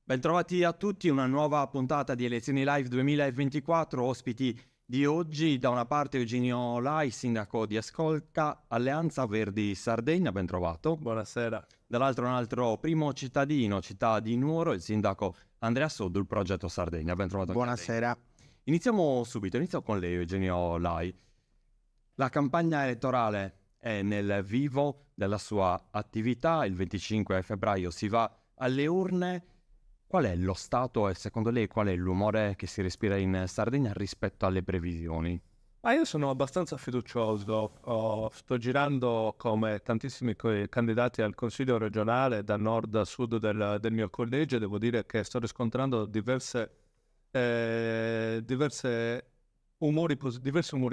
Bentrovati a tutti, una nuova puntata di Elezioni Live 2024, ospiti di oggi, da una parte Eugenio Lai, sindaco di Ascolca, Alleanza Verdi Sardegna, ben trovato. Buonasera. Dall'altro un altro primo cittadino, città di Nuoro, il sindaco Andrea Soddu, Progetto Sardegna, ben trovato. Buonasera. Inizio con lei, Eugenio Lai. La campagna elettorale è nel vivo della sua attività, il 25 febbraio si va alle urne. Qual è lo stato e secondo lei qual è l'umore che si respira in Sardegna rispetto alle previsioni? Io sono abbastanza fiducioso. Sto girando come tantissimi candidati al Consiglio regionale da nord a sud del mio collegio e devo dire che sto riscontrando diversi umori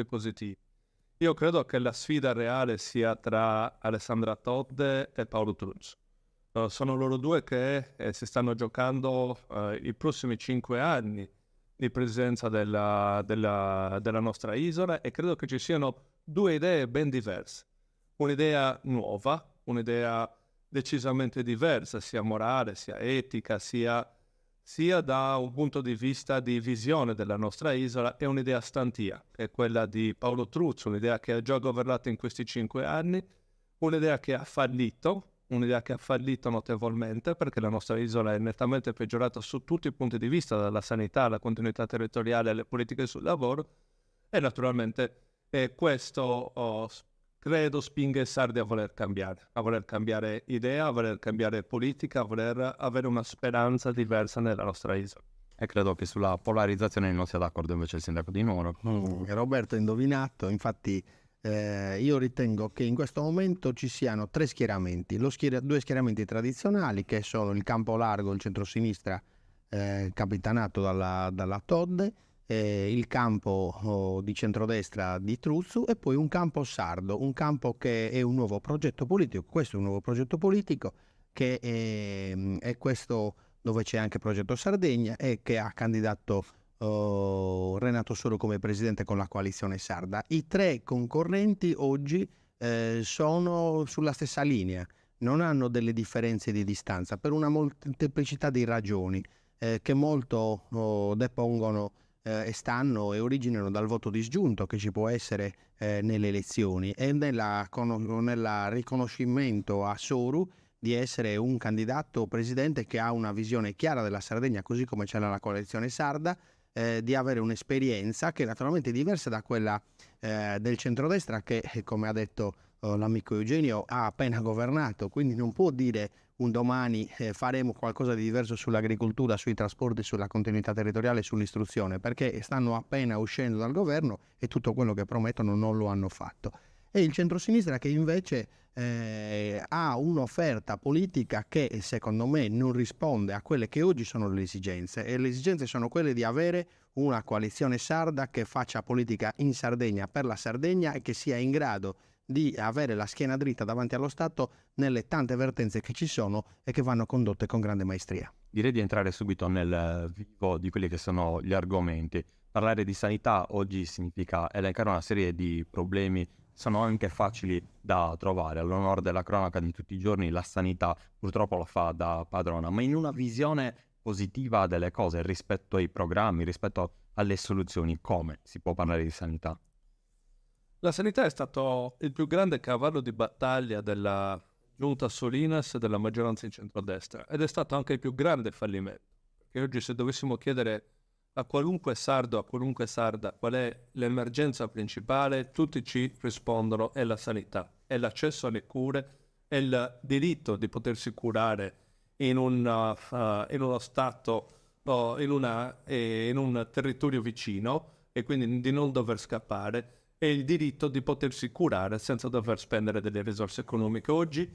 positivi. Io credo che la sfida reale sia tra Alessandra Todde e Paolo Truzzo. Sono loro due che si stanno giocando i prossimi 5 anni di presidenza della nostra isola e credo che ci siano due idee ben diverse. Un'idea nuova, un'idea decisamente diversa, sia morale, sia etica, sia da un punto di vista di visione della nostra isola, e un'idea stantia, che è quella di Paolo Truzzo, un'idea che ha già governato in questi 5 anni, un'idea che ha fallito notevolmente perché la nostra isola è nettamente peggiorata su tutti i punti di vista, dalla sanità alla continuità territoriale alle politiche sul lavoro, e naturalmente questo credo spinga i sardi a voler cambiare idea, a voler cambiare politica, a voler avere una speranza diversa nella nostra isola. E credo che sulla polarizzazione non sia d'accordo invece il sindaco di Nuoro. Roberto ha indovinato, infatti io ritengo che in questo momento ci siano 3 schieramenti, due schieramenti tradizionali che sono il campo largo, il centrosinistra capitanato dalla Todde, il campo di centrodestra di Truzzo e poi un campo sardo, un campo che è un nuovo progetto politico. Questo è un nuovo progetto politico che è questo dove c'è anche Progetto Sardegna e che ha candidato Renato Soro come presidente con la coalizione sarda. I 3 concorrenti oggi sono sulla stessa linea, non hanno delle differenze di distanza per una molteplicità di ragioni che molto depongono e stanno e originano dal voto disgiunto che ci può essere nelle elezioni e nella riconoscimento a Soru di essere un candidato presidente che ha una visione chiara della Sardegna, così come c'è nella coalizione sarda, di avere un'esperienza che è naturalmente diversa da quella del centrodestra che, come ha detto l'amico Eugenio, ha appena governato, quindi non può dire un domani faremo qualcosa di diverso sull'agricoltura, sui trasporti, sulla continuità territoriale, sull'istruzione, perché stanno appena uscendo dal governo e tutto quello che promettono non lo hanno fatto. E il centrosinistra che invece ha un'offerta politica che secondo me non risponde a quelle che oggi sono le esigenze, e le esigenze sono quelle di avere una coalizione sarda che faccia politica in Sardegna per la Sardegna e che sia in grado di avere la schiena dritta davanti allo Stato nelle tante vertenze che ci sono e che vanno condotte con grande maestria. Direi di entrare subito nel vivo di quelli che sono gli argomenti. Parlare di sanità oggi significa elencare una serie di problemi, sono anche facili da trovare. All'onore della cronaca di tutti i giorni la sanità purtroppo lo fa da padrona, ma in una visione positiva delle cose rispetto ai programmi, rispetto alle soluzioni, come si può parlare di sanità? La sanità è stato il più grande cavallo di battaglia della giunta Solinas e della maggioranza in centrodestra, ed è stato anche il più grande fallimento, perché oggi se dovessimo chiedere a qualunque sardo, a qualunque sarda qual è l'emergenza principale, tutti ci rispondono: è la sanità, è l'accesso alle cure, è il diritto di potersi curare in uno stato, in un territorio vicino, e quindi di non dover scappare, e il diritto di potersi curare senza dover spendere delle risorse economiche. Oggi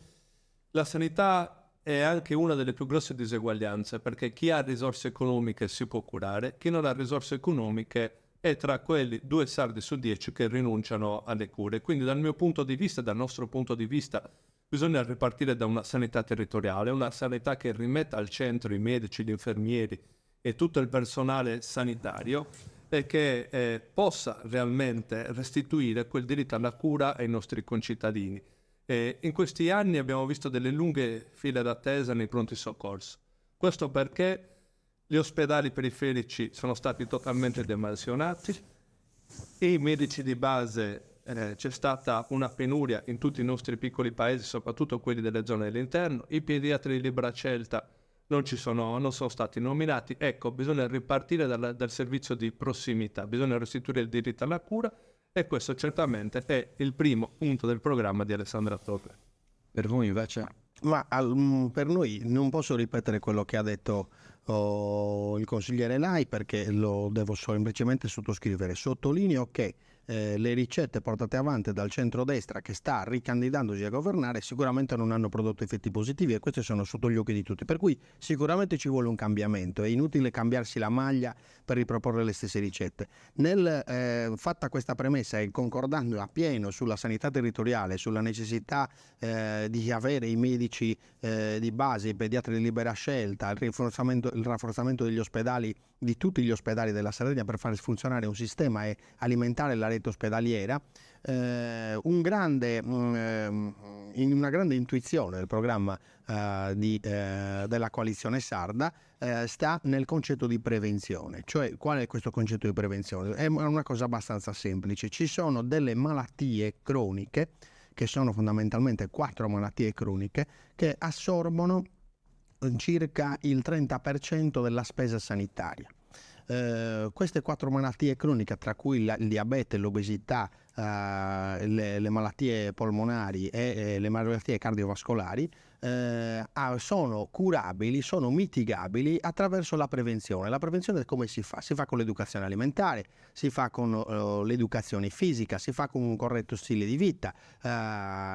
la sanità è anche una delle più grosse diseguaglianze, perché chi ha risorse economiche si può curare, chi non ha risorse economiche è tra quelli 2 sardi su 10 che rinunciano alle cure. Quindi dal mio punto di vista, dal nostro punto di vista, bisogna ripartire da una sanità territoriale, una sanità che rimetta al centro i medici, gli infermieri e tutto il personale sanitario, e che possa realmente restituire quel diritto alla cura ai nostri concittadini. In questi anni abbiamo visto delle lunghe file d'attesa nei pronti soccorso. Questo perché gli ospedali periferici sono stati totalmente demansionati e i medici di base, c'è stata una penuria in tutti i nostri piccoli paesi, soprattutto quelli delle zone dell'interno. I pediatri di libera scelta non sono stati nominati. Ecco, bisogna ripartire dal servizio di prossimità, bisogna restituire il diritto alla cura, e questo certamente è il primo punto del programma di Alessandra Torre. Per voi invece? Ma per noi non posso ripetere quello che ha detto il consigliere Lai, perché lo devo semplicemente sottoscrivere. Sottolineo che le ricette portate avanti dal centrodestra, che sta ricandidandosi a governare, sicuramente non hanno prodotto effetti positivi, e questi sono sotto gli occhi di tutti, per cui sicuramente ci vuole un cambiamento. È inutile cambiarsi la maglia per riproporre le stesse ricette. Fatta questa premessa e concordando appieno sulla sanità territoriale, sulla necessità di avere i medici di base, i pediatri di libera scelta, il rafforzamento degli ospedali, di tutti gli ospedali della Sardegna, per far funzionare un sistema e alimentare la rete ospedaliera, una grande intuizione del programma della coalizione sarda sta nel concetto di prevenzione. Cioè, qual è questo concetto di prevenzione? È una cosa abbastanza semplice. Ci sono delle malattie croniche, che sono fondamentalmente 4 malattie croniche, che assorbono circa il 30% della spesa sanitaria. Queste 4 malattie croniche, tra cui il diabete, l'obesità, le malattie polmonari e le malattie cardiovascolari, sono curabili, sono mitigabili attraverso la prevenzione. La prevenzione come si fa? Si fa con l'educazione alimentare, si fa con l'educazione fisica, si fa con un corretto stile di vita,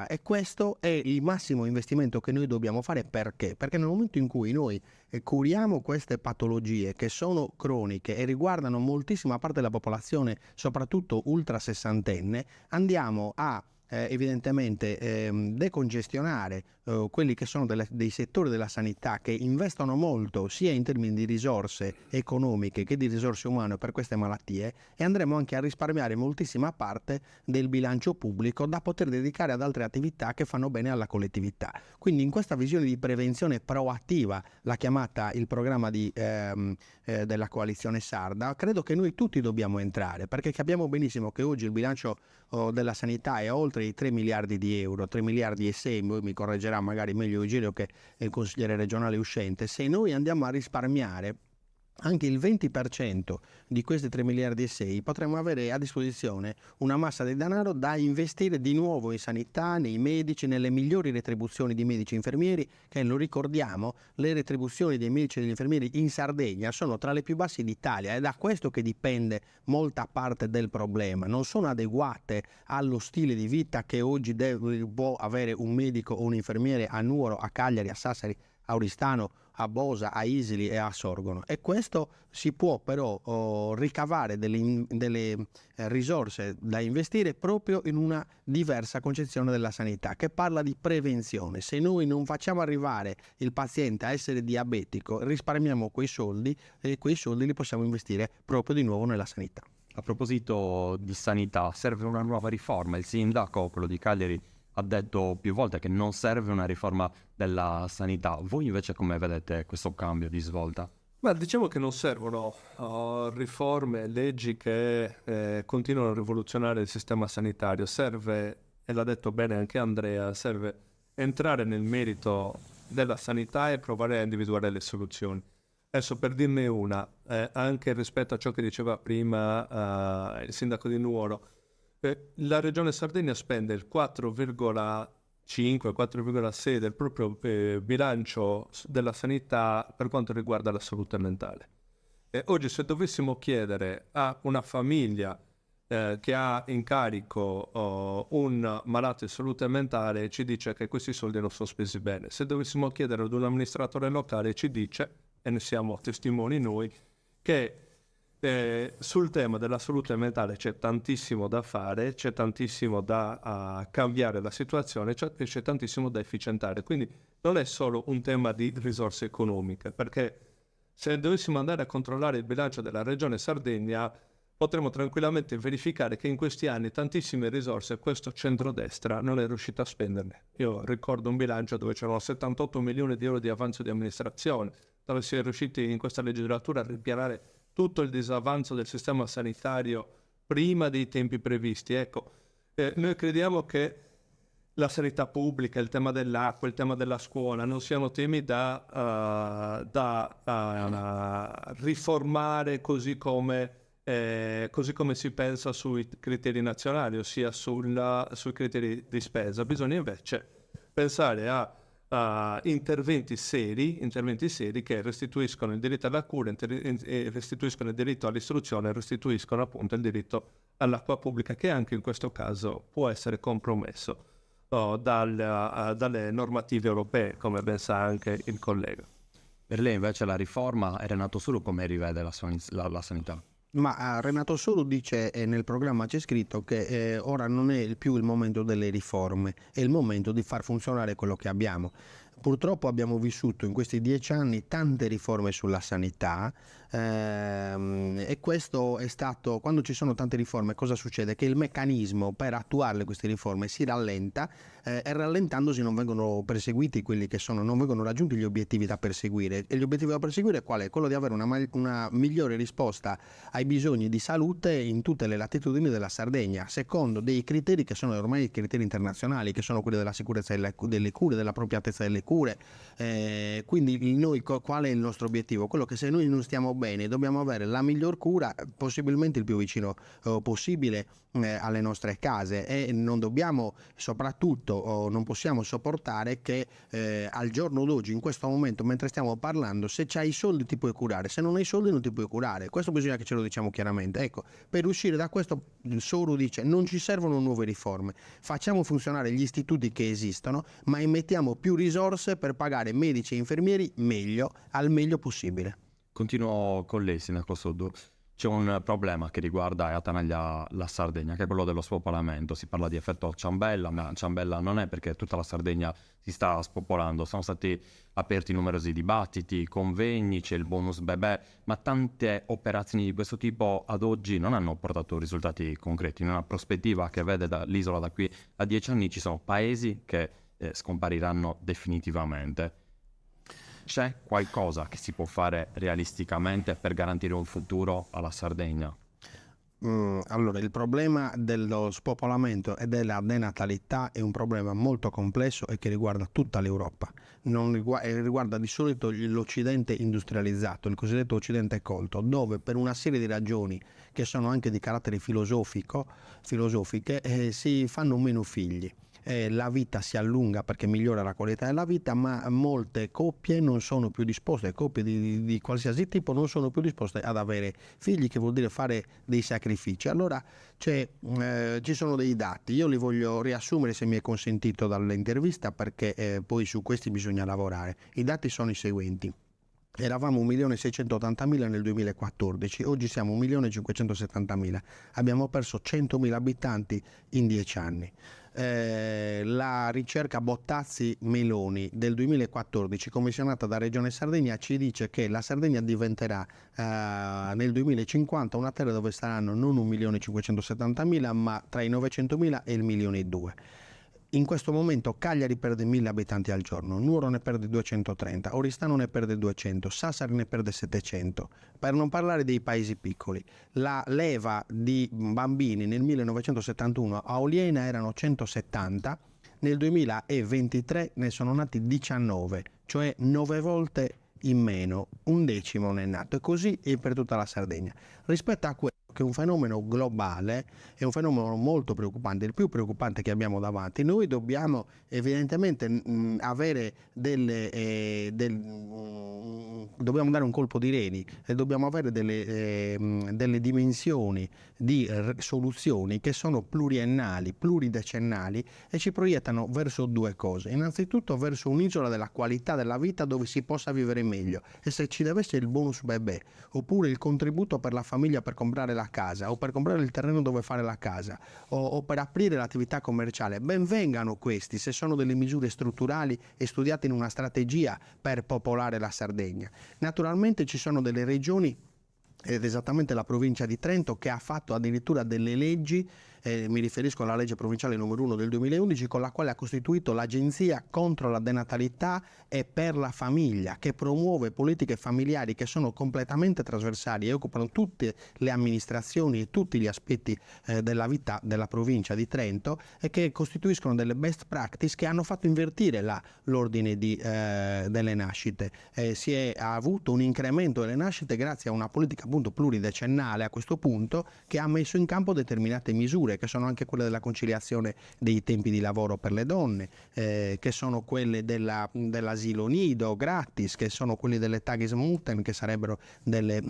e questo è il massimo investimento che noi dobbiamo fare. Perché? Perché nel momento in cui noi curiamo queste patologie, che sono croniche e riguardano moltissima parte della popolazione, soprattutto ultra sessantenne, andiamo a evidentemente decongestionare quelli che sono dei settori della sanità che investono molto sia in termini di risorse economiche che di risorse umane per queste malattie, e andremo anche a risparmiare moltissima parte del bilancio pubblico da poter dedicare ad altre attività che fanno bene alla collettività. Quindi in questa visione di prevenzione proattiva, l'ha chiamata il programma della coalizione sarda, credo che noi tutti dobbiamo entrare, perché capiamo benissimo che oggi il bilancio della sanità è oltre i 3 miliardi di euro, 3 miliardi e 6, mi correggerà magari meglio Eugenio, che è il consigliere regionale uscente. Se noi andiamo a risparmiare anche il 20% di questi 3 miliardi e 6, potremmo avere a disposizione una massa di denaro da investire di nuovo in sanità, nei medici, nelle migliori retribuzioni di medici e infermieri, che, lo ricordiamo, le retribuzioni dei medici e degli infermieri in Sardegna sono tra le più basse d'Italia, e da questo che dipende molta parte del problema. Non sono adeguate allo stile di vita che oggi può avere un medico o un infermiere a Nuoro, a Cagliari, a Sassari, a Oristano, a Bosa, a Isili e a Sorgono. E questo si può però ricavare delle risorse da investire proprio in una diversa concezione della sanità, che parla di prevenzione. Se noi non facciamo arrivare il paziente a essere diabetico, risparmiamo quei soldi, e quei soldi li possiamo investire proprio di nuovo nella sanità. A proposito di sanità, serve una nuova riforma. Il sindaco, quello di Cagliari, ha detto più volte che non serve una riforma della sanità. Voi invece come vedete questo cambio di svolta? Ma diciamo che non servono riforme, leggi che continuano a rivoluzionare il sistema sanitario. Serve, e l'ha detto bene anche Andrea, serve entrare nel merito della sanità e provare a individuare le soluzioni. Adesso, per dirne una, anche rispetto a ciò che diceva prima il sindaco di Nuoro, la regione Sardegna spende il 4,5-4,6 del proprio bilancio della sanità per quanto riguarda la salute mentale. Oggi, se dovessimo chiedere a una famiglia che ha in carico un malato di salute mentale, ci dice che questi soldi non sono spesi bene. Se dovessimo chiedere ad un amministratore locale, ci dice, e ne siamo testimoni noi, che sul tema della salute mentale c'è tantissimo da fare, c'è tantissimo da cambiare la situazione, c'è tantissimo da efficientare. Quindi non è solo un tema di risorse economiche, perché se dovessimo andare a controllare il bilancio della regione Sardegna, potremmo tranquillamente verificare che in questi anni tantissime risorse questo centrodestra non è riuscito a spenderle. Io ricordo un bilancio dove c'erano 78 milioni di euro di avanzo di amministrazione, dove si è riusciti in questa legislatura a ripianare tutto il disavanzo del sistema sanitario prima dei tempi previsti. Ecco, noi crediamo che la sanità pubblica, il tema dell'acqua, il tema della scuola non siano temi da riformare così come si pensa sui criteri nazionali, ossia sui criteri di spesa. Bisogna invece pensare a interventi seri che restituiscono il diritto alla cura, restituiscono il diritto all'istruzione, restituiscono appunto il diritto all'acqua pubblica, che anche in questo caso può essere compromesso dalle normative europee, come ben sa anche il collega. Per lei invece la riforma è Renato Suru come rivede la sanità? Ma Renato Suru dice, nel programma c'è scritto che ora non è più il momento delle riforme, è il momento di far funzionare quello che abbiamo. Purtroppo abbiamo vissuto in questi 10 anni tante riforme sulla sanità, e questo è stato, quando ci sono tante riforme cosa succede? Che il meccanismo per attuarle queste riforme si rallenta, e rallentandosi non vengono perseguiti non vengono raggiunti gli obiettivi da perseguire. E gli obiettivi da perseguire qual è? Quello di avere una migliore risposta ai bisogni di salute in tutte le latitudini della Sardegna, secondo dei criteri che sono ormai i criteri internazionali, che sono quelli della sicurezza delle cure, della appropriatezza delle cure. Quindi noi qual è il nostro obiettivo? Quello che se noi non stiamo bene dobbiamo avere la miglior cura, possibilmente il più vicino possibile alle nostre case, e non dobbiamo non possiamo sopportare che al giorno d'oggi, in questo momento, mentre stiamo parlando, se c'hai i soldi ti puoi curare, se non hai i soldi non ti puoi curare. Questo bisogna che ce lo diciamo chiaramente. Ecco, per uscire da questo Soro dice non ci servono nuove riforme, facciamo funzionare gli istituti che esistono, ma immettiamo più risorse per pagare medici e infermieri al meglio possibile. Continuo con lei, Sindaco Soddu. C'è un problema che riguarda e attanaglia la Sardegna, che è quello dello spopolamento. Si parla di effetto Ciambella, ma Ciambella non è, perché tutta la Sardegna si sta spopolando. Sono stati aperti numerosi dibattiti, convegni, c'è il bonus bebè, ma tante operazioni di questo tipo ad oggi non hanno portato risultati concreti. In una prospettiva che vede l'isola da qui a 10 anni ci sono paesi che scompariranno definitivamente. C'è qualcosa che si può fare realisticamente per garantire un futuro alla Sardegna? Allora, il problema dello spopolamento e della denatalità è un problema molto complesso e che riguarda tutta l'Europa. Riguarda di solito l'Occidente industrializzato, il cosiddetto Occidente colto, dove per una serie di ragioni che sono anche di carattere filosofiche si fanno meno figli. La vita si allunga perché migliora la qualità della vita, ma molte coppie non sono più disposte, coppie di qualsiasi tipo non sono più disposte ad avere figli, che vuol dire fare dei sacrifici. Allora ci sono dei dati, io li voglio riassumere, se mi è consentito, dall'intervista, perché poi su questi bisogna lavorare. I dati sono i seguenti. Eravamo 1.680.000 nel 2014, oggi siamo 1.570.000, abbiamo perso 100.000 abitanti in 10 anni. La ricerca Bottazzi-Meloni del 2014, commissionata da Regione Sardegna, ci dice che la Sardegna diventerà nel 2050 una terra dove saranno non 1.570.000, ma tra i 900.000 e il 1.200.000. In questo momento Cagliari perde 1.000 abitanti al giorno, Nuoro ne perde 230, Oristano ne perde 200, Sassari ne perde 700, per non parlare dei paesi piccoli. La leva di bambini nel 1971 a Oliena erano 170, nel 2023 ne sono nati 19, cioè 9 volte in meno, un decimo ne è nato, e così è per tutta la Sardegna. Rispetto a quello che è un fenomeno globale, è un fenomeno molto preoccupante, il più preoccupante che abbiamo davanti. Noi dobbiamo evidentemente avere dobbiamo dare un colpo di reni e dobbiamo avere delle dimensioni di soluzioni che sono pluriennali, pluridecennali, e ci proiettano verso due cose. Innanzitutto verso un'isola della qualità della vita dove si possa vivere meglio, e se ci deve essere il bonus bebè oppure il contributo per la famiglia per comprare la casa o per comprare il terreno dove fare la casa o per aprire l'attività commerciale, ben vengano questi, se sono delle misure strutturali e studiate in una strategia per popolare la Sardegna. Naturalmente ci sono delle regioni, ed esattamente la provincia di Trento, che ha fatto addirittura delle leggi mi riferisco alla legge provinciale numero 1 del 2011, con la quale ha costituito l'Agenzia contro la denatalità e per la famiglia, che promuove politiche familiari che sono completamente trasversali e occupano tutte le amministrazioni e tutti gli aspetti della vita della provincia di Trento, e che costituiscono delle best practice che hanno fatto invertire l'ordine delle nascite. Ha avuto un incremento delle nascite grazie a una politica appunto pluridecennale a questo punto, che ha messo in campo determinate misure, che sono anche quelle della conciliazione dei tempi di lavoro per le donne, che sono quelle dell'asilo nido gratis, che sono quelli delle Tagesmutter, che sarebbero delle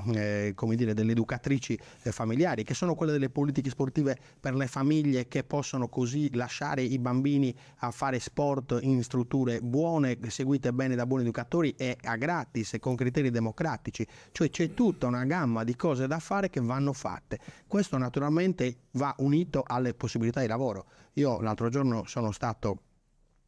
educatrici familiari, che sono quelle delle politiche sportive per le famiglie, che possono così lasciare i bambini a fare sport in strutture buone, seguite bene da buoni educatori e a gratis e con criteri democratici. Cioè c'è tutta una gamma di cose da fare che vanno fatte. Questo naturalmente va unito alle possibilità di lavoro. Io l'altro giorno sono stato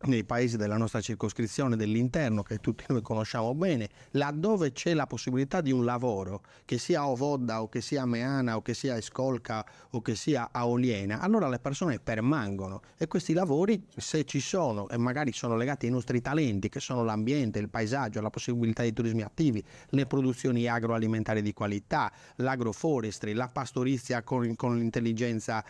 nei paesi della nostra circoscrizione dell'interno, che tutti noi conosciamo bene, laddove c'è la possibilità di un lavoro, che sia a Ovodda o che sia a Meana o che sia a Escolca o che sia a Oliena, allora le persone permangono, e questi lavori, se ci sono e magari sono legati ai nostri talenti, che sono l'ambiente, il paesaggio, la possibilità di turismi attivi, le produzioni agroalimentari di qualità, l'agroforestry, la pastorizia con l'intelligenza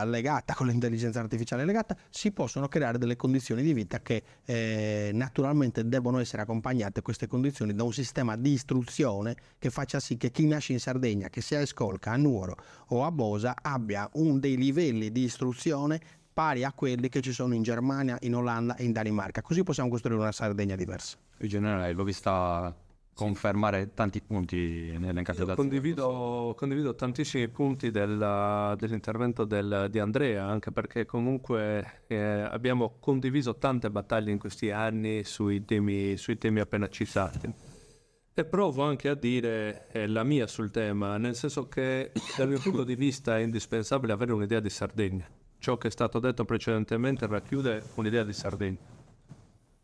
legata, con l'intelligenza artificiale legata, si possono creare delle condizioni di vita che naturalmente devono essere accompagnate, queste condizioni, da un sistema di istruzione che faccia sì che chi nasce in Sardegna, che sia a Escolca, a Nuoro o a Bosa, abbia dei livelli di istruzione pari a quelli che ci sono in Germania, in Olanda e in Danimarca. Così possiamo costruire una Sardegna diversa. Il generale l'ho vista confermare tanti punti nell'elencato da condivido tantissimi punti dell'intervento di Andrea, anche perché comunque abbiamo condiviso tante battaglie in questi anni sui temi appena citati, e provo anche a dire la mia sul tema, nel senso che dal mio punto di vista è indispensabile avere un'idea di Sardegna. Ciò che è stato detto precedentemente racchiude un'idea di Sardegna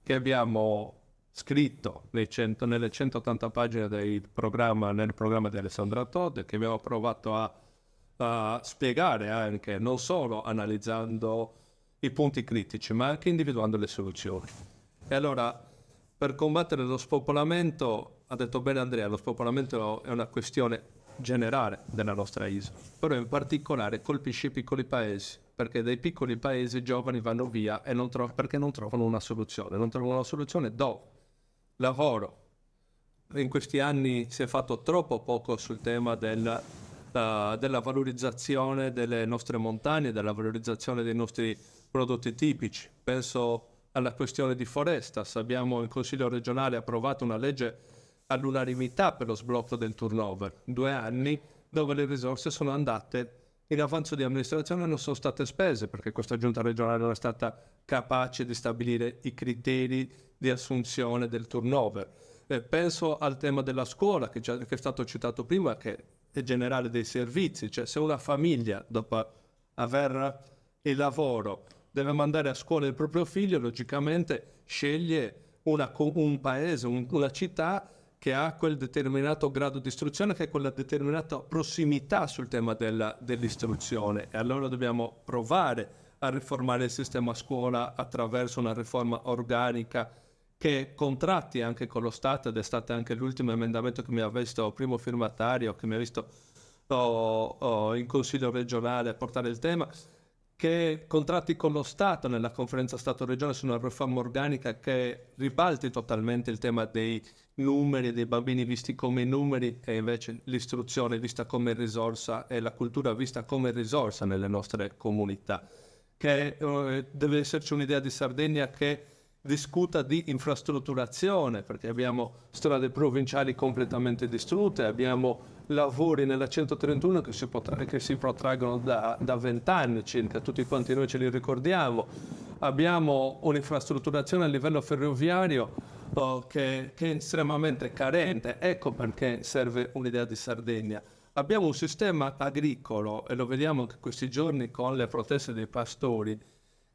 che abbiamo scritto nelle 180 pagine nel programma di Alessandra Todd, che abbiamo provato a spiegare anche, non solo analizzando i punti critici, ma anche individuando le soluzioni. E allora, per combattere lo spopolamento, ha detto bene Andrea, lo spopolamento è una questione generale della nostra isola, però in particolare colpisce i piccoli paesi, perché dai piccoli paesi i giovani vanno via e perché non trovano una soluzione. Non trovano una soluzione dove? Lavoro. In questi anni si è fatto troppo poco sul tema della valorizzazione delle nostre montagne, della valorizzazione dei nostri prodotti tipici. Penso alla questione di Forestas. Abbiamo in Consiglio regionale approvato una legge all'unanimità per lo sblocco del turnover. 2 anni dove le risorse sono andate in avanzo di amministrazione e non sono state spese, perché questa giunta regionale non è stata capace di stabilire i criteri di assunzione del turnover. Penso al tema della scuola, che è stato citato prima, che è generale dei servizi. Cioè, se una famiglia, dopo aver il lavoro, deve mandare a scuola il proprio figlio, logicamente sceglie un paese, una città che ha quel determinato grado di istruzione, che ha quella determinata prossimità sul tema dell'istruzione. E allora dobbiamo provare a riformare il sistema scuola attraverso una riforma organica che contratti anche con lo Stato, ed è stato anche l'ultimo emendamento che mi ha visto primo firmatario, che mi ha visto in Consiglio regionale a portare il tema, che contratti con lo Stato nella conferenza Stato-Regione su una riforma organica che ribalti totalmente il tema dei numeri, dei bambini visti come numeri, e invece l'istruzione vista come risorsa e la cultura vista come risorsa nelle nostre comunità. Che deve esserci un'idea di Sardegna che discuta di infrastrutturazione, perché abbiamo strade provinciali completamente distrutte, abbiamo lavori nella 131 che si protraggono da 20 anni circa, tutti quanti noi ce li ricordiamo. Abbiamo un'infrastrutturazione a livello ferroviario che è estremamente carente. Ecco perché serve un'idea di Sardegna. Abbiamo un sistema agricolo, e lo vediamo anche questi giorni con le proteste dei pastori,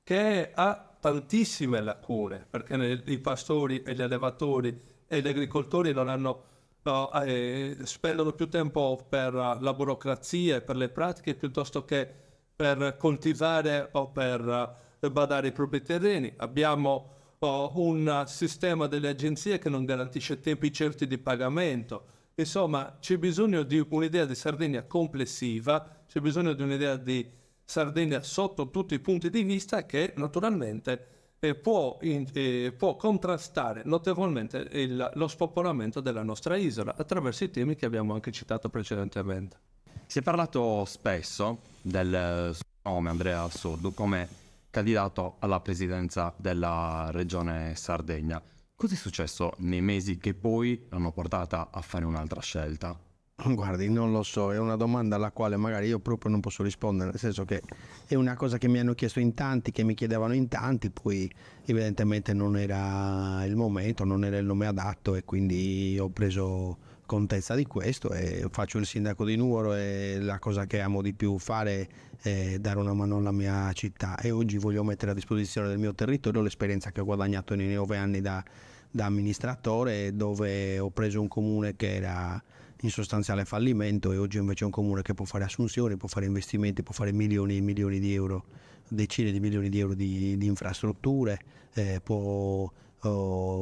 che ha tantissime lacune, perché i pastori e gli allevatori e gli agricoltori non hanno spendono più tempo per la burocrazia e per le pratiche piuttosto che per coltivare o per badare i propri terreni. Abbiamo un sistema delle agenzie che non garantisce tempi certi di pagamento. Insomma, c'è bisogno di un'idea di Sardegna complessiva, c'è bisogno di un'idea di Sardegna sotto tutti i punti di vista che naturalmente può contrastare notevolmente lo spopolamento della nostra isola attraverso i temi che abbiamo anche citato precedentemente. Si è parlato spesso del suo nome, Andrea Assurdo, come candidato alla presidenza della regione Sardegna. Cosa è successo nei mesi che poi l'hanno portata a fare un'altra scelta? Guardi, non lo so, è una domanda alla quale magari io proprio non posso rispondere, nel senso che è una cosa che mi hanno chiesto in tanti, che mi chiedevano in tanti, poi evidentemente non era il momento, non era il nome adatto e quindi ho preso contezza di questo e faccio il sindaco di Nuoro e la cosa che amo di più fare è dare una mano alla mia città e oggi voglio mettere a disposizione del mio territorio l'esperienza che ho guadagnato nei 9 anni da amministratore, dove ho preso un comune che era in sostanziale fallimento e oggi invece è un comune che può fare assunzioni, può fare investimenti, può fare milioni e milioni di euro, decine di milioni di euro di infrastrutture, può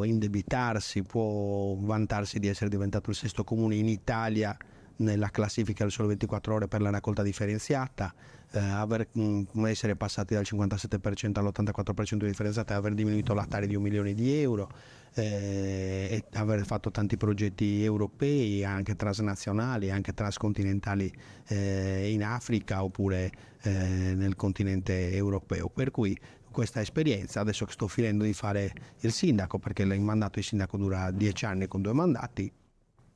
indebitarsi, può vantarsi di essere diventato il 6° comune in Italia nella classifica del Sole 24 Ore per la raccolta differenziata, essere passati dal 57% all'84% di differenziata e aver diminuito la Tari di 1 milione di euro, e aver fatto tanti progetti europei, anche transnazionali, anche transcontinentali, in Africa oppure nel continente europeo. Per cui questa esperienza, adesso che sto finendo di fare il sindaco, perché il mandato di sindaco dura 10 anni con 2 mandati,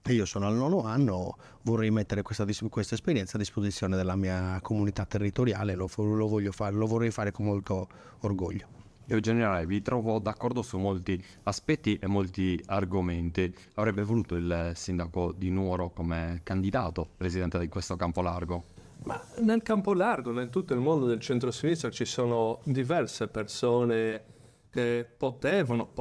e io sono al 9° anno, vorrei mettere questa esperienza a disposizione della mia comunità territoriale, lo vorrei fare con molto orgoglio. Io in generale vi trovo d'accordo su molti aspetti e molti argomenti. Avrebbe voluto il sindaco di Nuoro come candidato presidente di questo campo largo? Ma nel campo largo, in tutto il mondo del centro-sinistra ci sono diverse persone che possono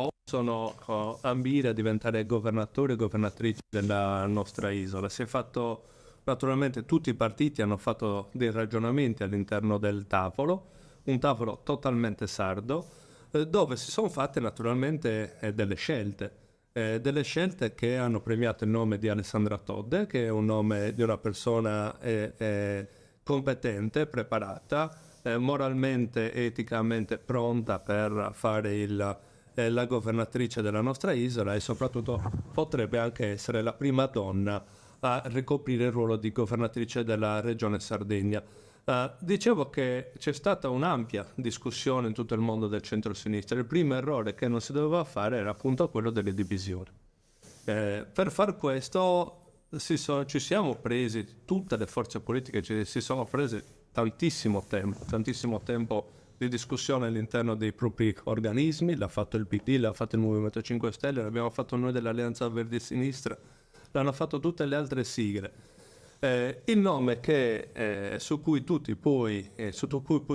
ambire a diventare governatori e governatrici della nostra isola. Si è fatto, naturalmente tutti i partiti hanno fatto dei ragionamenti all'interno del tavolo, un tavolo totalmente sardo, dove si sono fatte naturalmente delle scelte che hanno premiato il nome di Alessandra Todde, che è un nome di una persona competente, preparata, moralmente, eticamente pronta per fare la governatrice della nostra isola e soprattutto potrebbe anche essere la prima donna a ricoprire il ruolo di governatrice della regione Sardegna. Dicevo che c'è stata un'ampia discussione in tutto il mondo del centro-sinistra. Il primo errore che non si doveva fare era appunto quello delle divisioni. Per far questo ci siamo presi, tutte le forze politiche si sono prese tantissimo tempo di discussione all'interno dei propri organismi. L'ha fatto il PD, l'ha fatto il Movimento 5 Stelle, l'abbiamo fatto noi dell'Alleanza Verdi e Sinistra, l'hanno fatto tutte le altre sigle. Il nome su cui poi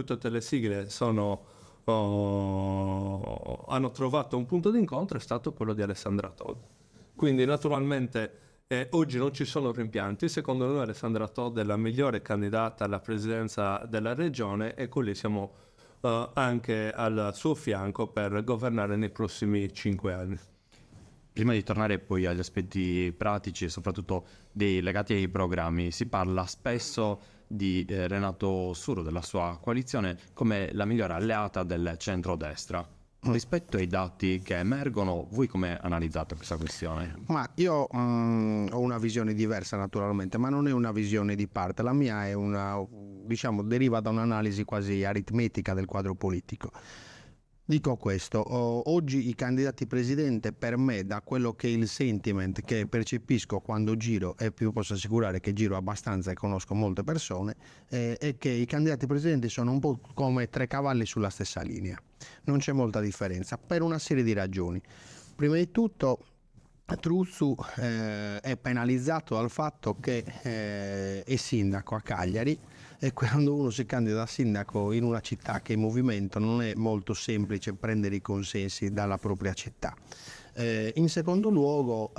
tutte le sigle hanno trovato un punto d'incontro è stato quello di Alessandra Todde. Quindi naturalmente oggi non ci sono rimpianti. Secondo noi Alessandra Todde è la migliore candidata alla presidenza della regione e con lei siamo anche al suo fianco per governare nei prossimi 5 anni. Prima di tornare poi agli aspetti pratici e soprattutto legati ai programmi, si parla spesso di Renato Suro, della sua coalizione, come la migliore alleata del centrodestra. Rispetto ai dati che emergono, voi come analizzate questa questione? Ma io ho una visione diversa naturalmente, ma non è una visione di parte, la mia è deriva da un'analisi quasi aritmetica del quadro politico. Dico questo, oggi i candidati presidente per me, da quello che è il sentiment che percepisco quando giro, e più posso assicurare che giro abbastanza e conosco molte persone, è che i candidati presidenti sono un po' come 3 cavalli sulla stessa linea. Non c'è molta differenza per una serie di ragioni. Prima di tutto Truzzu è penalizzato dal fatto che è sindaco a Cagliari e quando uno si candida a sindaco in una città che è in movimento non è molto semplice prendere i consensi dalla propria città. In secondo luogo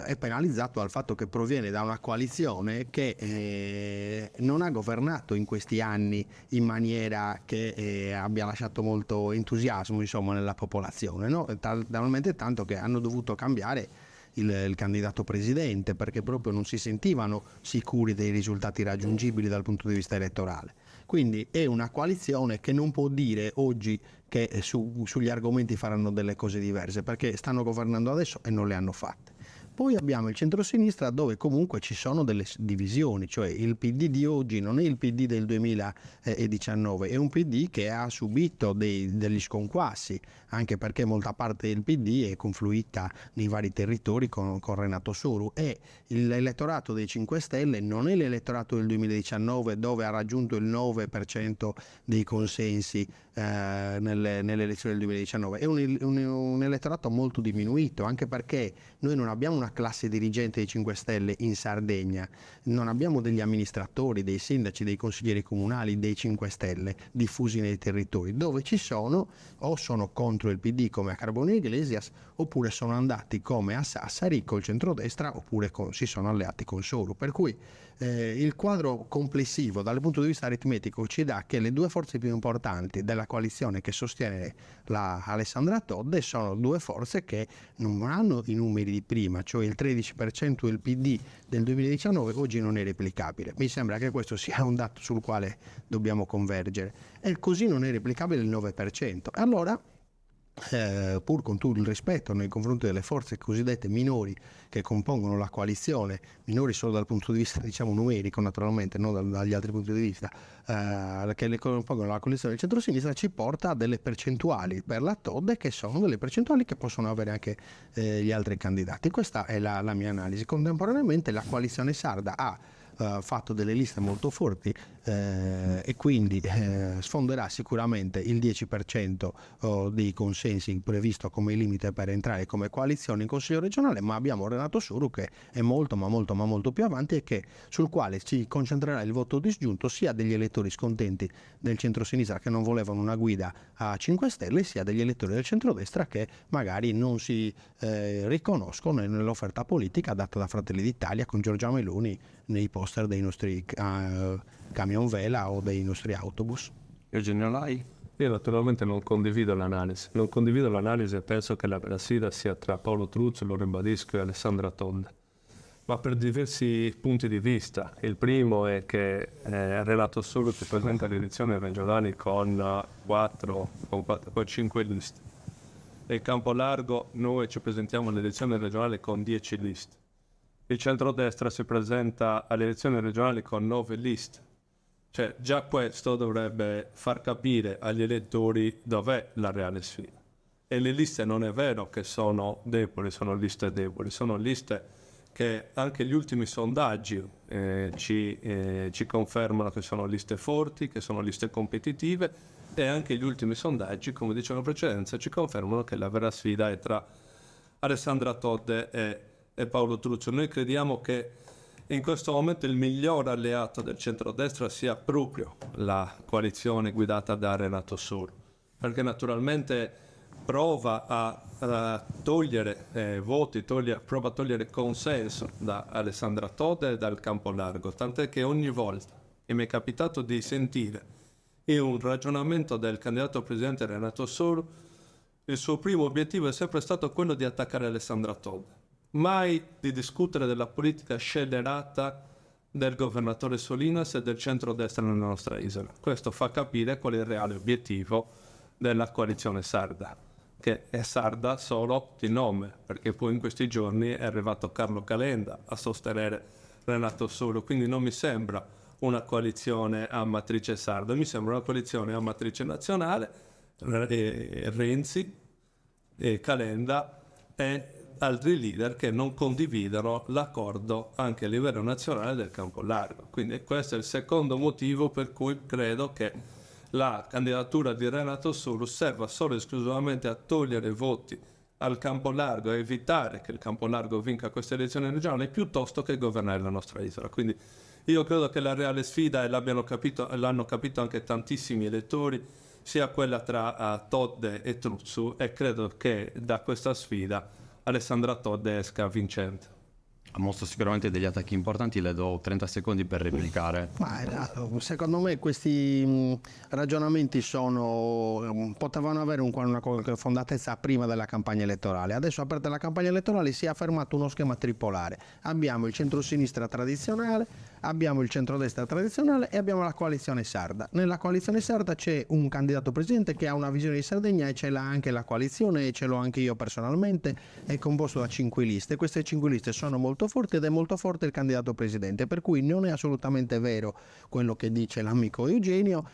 è penalizzato dal fatto che proviene da una coalizione che non ha governato in questi anni in maniera che abbia lasciato molto entusiasmo, insomma, nella popolazione, no? Talmente tanto che hanno dovuto cambiare il candidato presidente perché proprio non si sentivano sicuri dei risultati raggiungibili dal punto di vista elettorale. Quindi è una coalizione che non può dire oggi che sugli argomenti faranno delle cose diverse, perché stanno governando adesso e non le hanno fatte. Poi abbiamo il centrosinistra, dove comunque ci sono delle divisioni, cioè il PD di oggi non è il PD del 2019, è un PD che ha subito degli sconquassi, anche perché molta parte del PD è confluita nei vari territori con Renato Soru, e l'elettorato dei 5 Stelle non è l'elettorato del 2019, dove ha raggiunto il 9% dei consensi nelle elezioni del 2019, è un elettorato molto diminuito, anche perché noi non abbiamo una classe dirigente dei 5 Stelle in Sardegna, non abbiamo degli amministratori, dei sindaci, dei consiglieri comunali dei 5 Stelle diffusi nei territori, dove ci sono o sono contro il PD come a Carbone Iglesias, oppure sono andati come a Sassari col centrodestra, oppure si sono alleati con Soru, per cui il quadro complessivo dal punto di vista aritmetico ci dà che le due forze più importanti della coalizione che sostiene Alessandra Todde sono due forze che non hanno i numeri di prima, cioè il 13% del PD del 2019 oggi non è replicabile. Mi sembra che questo sia un dato sul quale dobbiamo convergere, e così non è replicabile il 9%. Allora, pur con tutto il rispetto nei confronti delle forze cosiddette minori che compongono la coalizione, minori solo dal punto di vista, diciamo, numerico, naturalmente, non dagli altri punti di vista, che le compongono la coalizione del centrosinistra, ci porta a delle percentuali per la Todde che sono delle percentuali che possono avere anche gli altri candidati. Questa è la mia analisi. Contemporaneamente la coalizione sarda ha fatto delle liste molto forti e quindi sfonderà sicuramente il 10% dei consensi previsto come limite per entrare come coalizione in Consiglio regionale, ma abbiamo Renato Soru che è molto più avanti e sul quale si concentrerà il voto disgiunto sia degli elettori scontenti del centrosinistra che non volevano una guida a 5 Stelle, sia degli elettori del centrodestra che magari non si riconoscono nell'offerta politica data da Fratelli d'Italia con Giorgia Meloni nei poster dei nostri camion vela o dei nostri autobus. Eugenio Lai? Io naturalmente non condivido l'analisi e penso che la vera sfida sia tra Paolo Truzzo, lo ribadisco, e Alessandra Todde, ma per diversi punti di vista. Il primo è che Renato Soru si presenta alle elezioni regionali con 5 liste, e il Campolargo noi ci presentiamo alle elezioni regionali con 10 liste. Il centrodestra si presenta alle elezioni regionali con 9 liste. Cioè, già questo dovrebbe far capire agli elettori dov'è la reale sfida. E le liste non è vero che sono deboli, sono liste deboli, sono liste che anche gli ultimi sondaggi ci confermano che sono liste forti, che sono liste competitive, e anche gli ultimi sondaggi, come dicevo in precedenza, ci confermano che la vera sfida è tra Alessandra Todde e Paolo Truzzo. Noi crediamo che in questo momento il miglior alleato del centrodestra sia proprio la coalizione guidata da Renato Soru, perché naturalmente prova a togliere voti, prova a togliere consenso da Alessandra Todde e dal Campolargo, tant'è che ogni volta, e mi è capitato di sentire in un ragionamento del candidato presidente Renato Soru, il suo primo obiettivo è sempre stato quello di attaccare Alessandra Todde, mai di discutere della politica scellerata del governatore Solinas e del centrodestra nella nostra isola. Questo fa capire qual è il reale obiettivo della coalizione sarda, che è sarda solo di nome, perché poi in questi giorni è arrivato Carlo Calenda a sostenere Renato Soru, quindi non mi sembra una coalizione a matrice sarda, mi sembra una coalizione a matrice nazionale, Renzi e Calenda e altri leader che non condividono l'accordo anche a livello nazionale del Campolargo. Quindi questo è il secondo motivo per cui credo che la candidatura di Renato Soru serva solo e esclusivamente a togliere voti al Campolargo e evitare che il Campolargo vinca queste elezioni regionali piuttosto che governare la nostra isola. Quindi io credo che la reale sfida, e l'hanno capito anche tantissimi elettori, sia quella tra Todde e Truzzu, e credo che da questa sfida Alessandra Todde esca vincente. Ha mostrato sicuramente degli attacchi importanti, le do 30 secondi per replicare. Secondo me questi ragionamenti potevano avere una fondatezza prima della campagna elettorale. Adesso, aperta la campagna elettorale, si è affermato uno schema tripolare. Abbiamo il centro-sinistra tradizionale, abbiamo il centrodestra tradizionale e abbiamo la coalizione sarda. Nella coalizione sarda c'è un candidato presidente che ha una visione di Sardegna, e ce l'ha anche la coalizione, e ce l'ho anche io personalmente. È composto da 5 liste. Queste 5 liste sono molto forti, ed è molto forte il candidato presidente, per cui non è assolutamente vero quello che dice l'amico Eugenio,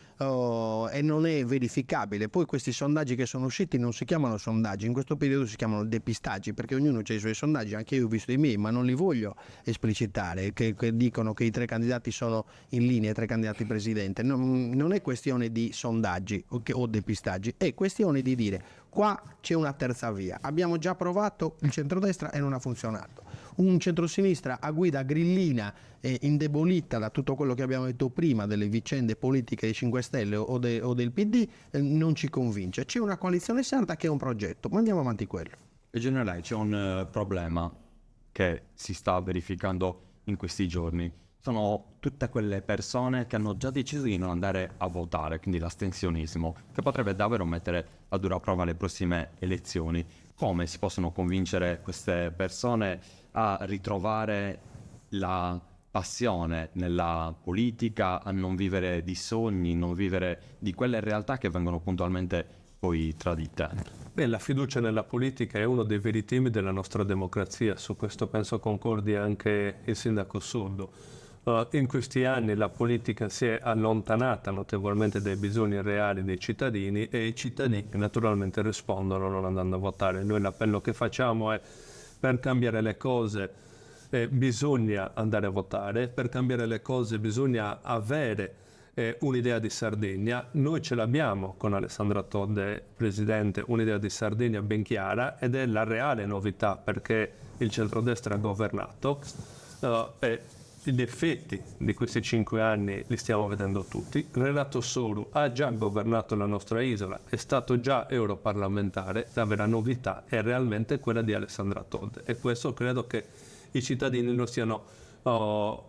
e non è verificabile. Poi questi sondaggi che sono usciti non si chiamano sondaggi, in questo periodo si chiamano depistaggi, perché ognuno ha i suoi sondaggi, anche io ho visto i miei, ma non li voglio esplicitare, che dicono che i 3 candidati sono in linea, i 3 candidati presidente. Non è questione di sondaggi o depistaggi, è questione di dire: qua c'è una terza via, abbiamo già provato il centrodestra e non ha funzionato. Un centrosinistra a guida grillina, indebolita da tutto quello che abbiamo detto prima delle vicende politiche dei 5 Stelle o del PD, non ci convince. C'è una coalizione sarda che è un progetto, ma andiamo avanti quello. In generale c'è un problema che si sta verificando in questi giorni. Sono tutte quelle persone che hanno già deciso di non andare a votare, quindi l'astensionismo, che potrebbe davvero mettere a dura prova le prossime elezioni. Come si possono convincere queste persone a ritrovare la passione nella politica, a non vivere di sogni, non vivere di quelle realtà che vengono puntualmente poi tradite? Beh, la fiducia nella politica è uno dei veri temi della nostra democrazia, su questo penso concordi anche il sindaco Surdo. In questi anni la politica si è allontanata notevolmente dai bisogni reali dei cittadini, e i cittadini naturalmente rispondono non andando a votare. Noi l'appello che facciamo è: per cambiare le cose bisogna andare a votare, per cambiare le cose bisogna avere un'idea di Sardegna. Noi ce l'abbiamo con Alessandra Todde, presidente, un'idea di Sardegna ben chiara, ed è la reale novità, perché il centrodestra ha governato e gli effetti di questi 5 anni li stiamo vedendo tutti. Renato Soru ha già governato la nostra isola, è stato già europarlamentare. La vera novità è realmente quella di Alessandra Todde, e questo credo che i cittadini lo stiano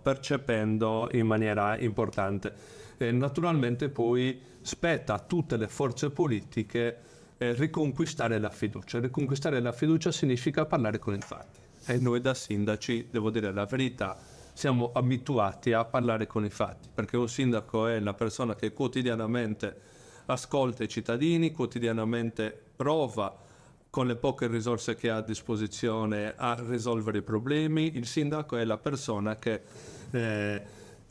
percependo in maniera importante. Naturalmente poi spetta a tutte le forze politiche riconquistare la fiducia. Riconquistare la fiducia significa parlare con i fatti, e noi da sindaci, devo dire la verità, siamo abituati a parlare con i fatti, perché un sindaco è la persona che quotidianamente ascolta i cittadini, quotidianamente prova con le poche risorse che ha a disposizione a risolvere i problemi. Il sindaco è la persona che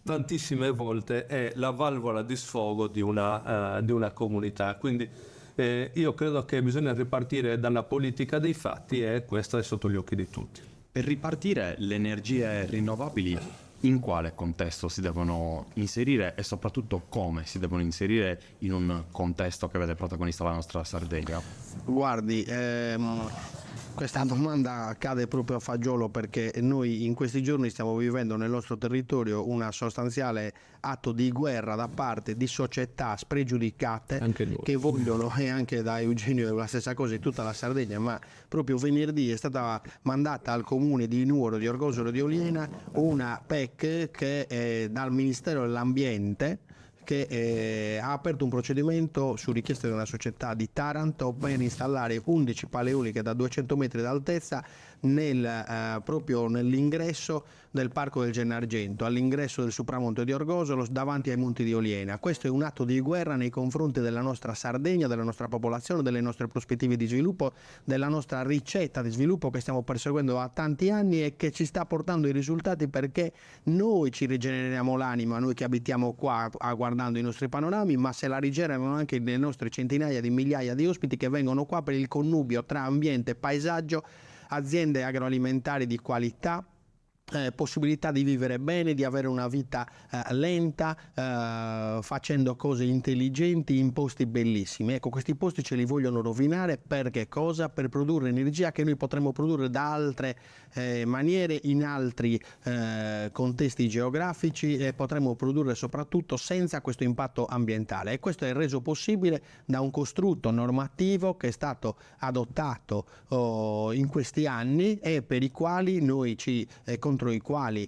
tantissime volte è la valvola di sfogo di una comunità. Quindi io credo che bisogna ripartire dalla politica dei fatti, e questa è sotto gli occhi di tutti. Per ripartire le energie rinnovabili, in quale contesto si devono inserire, e soprattutto come si devono inserire in un contesto che vede protagonista la nostra Sardegna? Guardi, questa domanda cade proprio a fagiolo, perché noi in questi giorni stiamo vivendo nel nostro territorio una sostanziale atto di guerra da parte di società spregiudicate che vogliono, e anche da Eugenio è la stessa cosa in tutta la Sardegna, ma proprio venerdì è stata mandata al comune di Nuoro, di Orgosolo di Oliena, una PEC che è dal Ministero dell'Ambiente, che ha aperto un procedimento su richiesta di una società di Taranto per installare 11 pale eoliche da 200 metri d'altezza proprio nell'ingresso del Parco del Gennargentu, all'ingresso del Supramonte di Orgosolo, davanti ai Monti di Oliena. Questo è un atto di guerra nei confronti della nostra Sardegna, della nostra popolazione, delle nostre prospettive di sviluppo, della nostra ricetta di sviluppo che stiamo perseguendo da tanti anni e che ci sta portando i risultati, perché noi ci rigeneriamo l'anima, noi che abitiamo qua guardando i nostri panorami, ma se la rigenerano anche le nostre centinaia di migliaia di ospiti che vengono qua per il connubio tra ambiente e paesaggio, aziende agroalimentari di qualità, possibilità di vivere bene, di avere una vita lenta, facendo cose intelligenti in posti bellissimi. Ecco, questi posti ce li vogliono rovinare per che cosa? Per produrre energia che noi potremmo produrre da altre maniere, in altri contesti geografici, e potremmo produrre soprattutto senza questo impatto ambientale, e questo è reso possibile da un costrutto normativo che è stato adottato in questi anni e per i quali noi contro i quali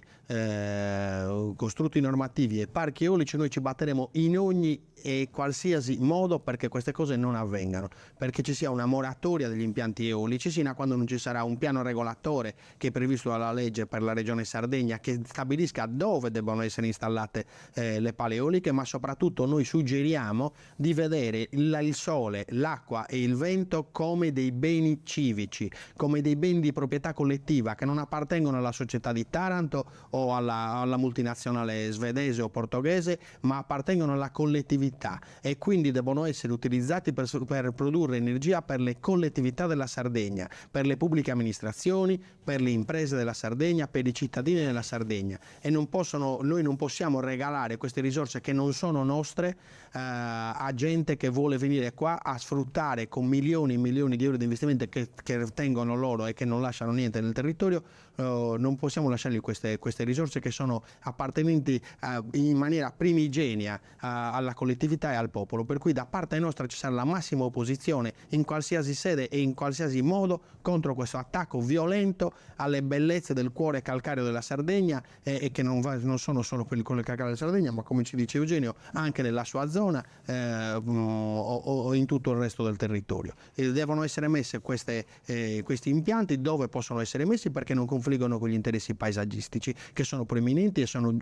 costrutti normativi e parchi eolici noi ci batteremo in ogni e qualsiasi modo perché queste cose non avvengano, perché ci sia una moratoria degli impianti eolici sino a quando non ci sarà un piano regolatore che è previsto dalla legge per la regione Sardegna che stabilisca dove debbano essere installate le pale eoliche, ma soprattutto noi suggeriamo di vedere il sole, l'acqua e il vento come dei beni civici, come dei beni di proprietà collettiva che non appartengono alla società di Taranto o alla multinazionale svedese o portoghese, ma appartengono alla collettività e quindi devono essere utilizzati per produrre energia per le collettività della Sardegna, per le pubbliche amministrazioni, per le imprese della Sardegna, per i cittadini della Sardegna, e noi non possiamo regalare queste risorse che non sono nostre a gente che vuole venire qua a sfruttare con milioni e milioni di euro di investimenti che tengono loro e che non lasciano niente nel territorio. Non possiamo lasciargli queste risorse che sono appartenenti in maniera primigenia alla collettività e al popolo, per cui da parte nostra ci sarà la massima opposizione in qualsiasi sede e in qualsiasi modo contro questo attacco violento alle bellezze del cuore calcareo della Sardegna e che non sono solo quelli con il calcareo della Sardegna, ma come ci dice Eugenio anche nella sua zona o in tutto il resto del territorio. E devono essere messe questi impianti dove possono essere messi, perché non confliggono con gli interessi paesaggistici che sono preminenti e sono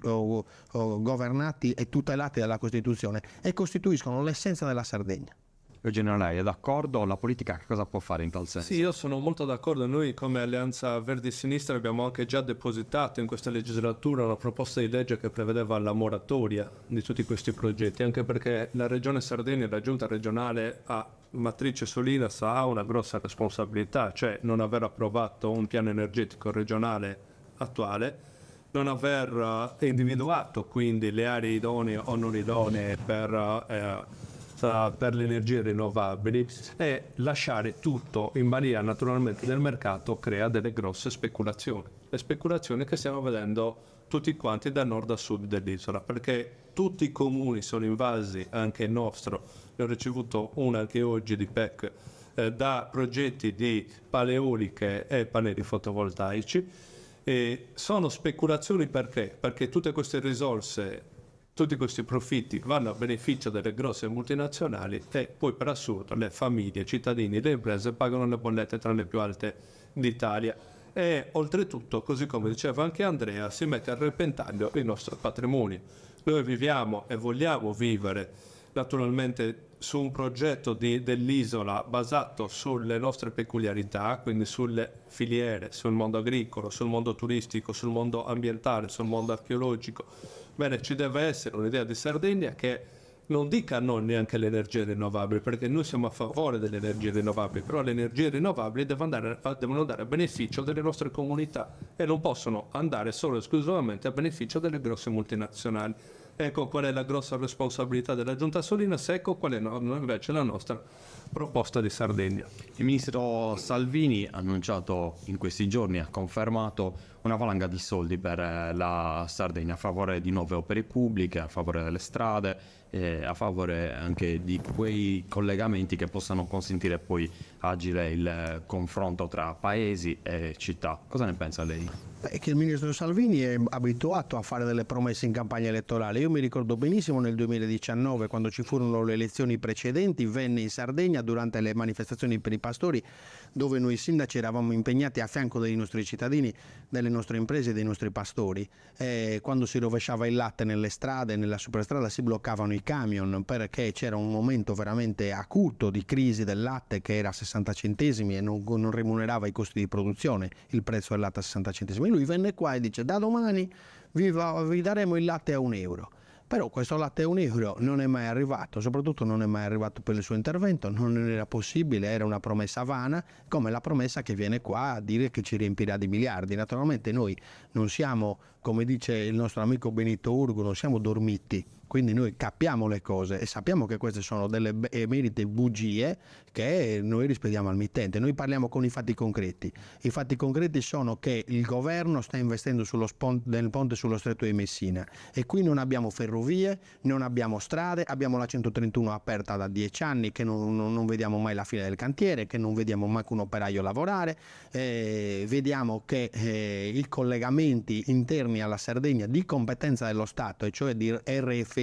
governati e tutelati dalla Costituzione e costituiscono l'essenza della Sardegna. Eugenio, lei è d'accordo? La politica che cosa può fare in tal senso? Sì, io sono molto d'accordo. Noi come Alleanza Verdi Sinistra abbiamo anche già depositato in questa legislatura una proposta di legge che prevedeva la moratoria di tutti questi progetti, anche perché la Regione Sardegna e la Giunta regionale a matrice Solinas ha una grossa responsabilità, cioè non aver approvato un piano energetico regionale attuale, non aver individuato quindi le aree idonee o non idonee per le energie rinnovabili, e lasciare tutto in balia naturalmente del mercato crea delle grosse speculazioni. Le speculazioni che stiamo vedendo tutti quanti da nord a sud dell'isola, perché tutti i comuni sono invasi, anche il nostro, ne ho ricevuto una anche oggi di PEC, da progetti di pale eoliche e pannelli fotovoltaici. E sono speculazioni perché tutte queste risorse, tutti questi profitti vanno a beneficio delle grosse multinazionali e poi per assurdo le famiglie, i cittadini, le imprese pagano le bollette tra le più alte d'Italia. E oltretutto, così come diceva anche Andrea, si mette a repentaglio il nostro patrimonio. Noi viviamo e vogliamo vivere naturalmente su un progetto dell'isola basato sulle nostre peculiarità, quindi sulle filiere, sul mondo agricolo, sul mondo turistico, sul mondo ambientale, sul mondo archeologico. Bene, ci deve essere un'idea di Sardegna che non dica non neanche le energie rinnovabili, perché noi siamo a favore delle energie rinnovabili, però le energie rinnovabili devono andare a beneficio delle nostre comunità e non possono andare solo e esclusivamente a beneficio delle grosse multinazionali. Ecco qual è la grossa responsabilità della Giunta Solinas, ecco qual è invece la nostra proposta di Sardegna. Il ministro Salvini ha annunciato in questi giorni, ha confermato una valanga di soldi per la Sardegna a favore di nuove opere pubbliche, a favore delle strade, a favore anche di quei collegamenti che possano consentire poi agile il confronto tra paesi e città. Cosa ne pensa lei? È che il ministro Salvini è abituato a fare delle promesse in campagna elettorale. Io mi ricordo benissimo nel 2019, quando ci furono le elezioni precedenti, venne in Sardegna durante le manifestazioni per i pastori, dove noi sindaci eravamo impegnati a fianco dei nostri cittadini, delle nostre imprese e dei nostri pastori. Quando si rovesciava il latte nelle strade, nella superstrada, si bloccavano i camion perché c'era un momento veramente acuto di crisi del latte che era a 60 centesimi e non remunerava i costi di produzione, il prezzo del latte a 60 centesimi. E lui venne qua e dice: da domani vi daremo il latte a €1. Però questo latte unico non è mai arrivato, soprattutto non è mai arrivato per il suo intervento, non era possibile, era una promessa vana, come la promessa che viene qua a dire che ci riempirà di miliardi. Naturalmente noi non siamo, come dice il nostro amico Benito Urgu, non siamo dormiti. Quindi noi capiamo le cose e sappiamo che queste sono delle emerite bugie che noi rispediamo al mittente. Noi parliamo con i fatti concreti. I fatti concreti sono che il governo sta investendo nel ponte sullo stretto di Messina e qui non abbiamo ferrovie, non abbiamo strade, abbiamo la 131 aperta da 10 anni che non vediamo mai la fine del cantiere, che non vediamo mai un operaio lavorare, vediamo che i collegamenti interni alla Sardegna di competenza dello Stato, e cioè di RFI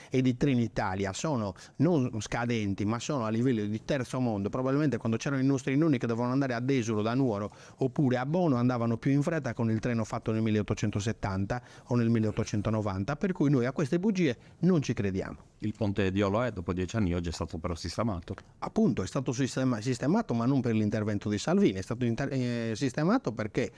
e di Trenitalia, sono non scadenti ma sono a livello di terzo mondo. Probabilmente quando c'erano i nostri nonni che dovevano andare ad Esolo da Nuoro oppure a Bono andavano più in fretta con il treno fatto nel 1870 o nel 1890, per cui noi a queste bugie non ci crediamo. Il ponte di Oloè dopo 10 anni oggi è stato però sistemato. Appunto, è stato sistemato, ma non per l'intervento di Salvini, è stato sistemato perché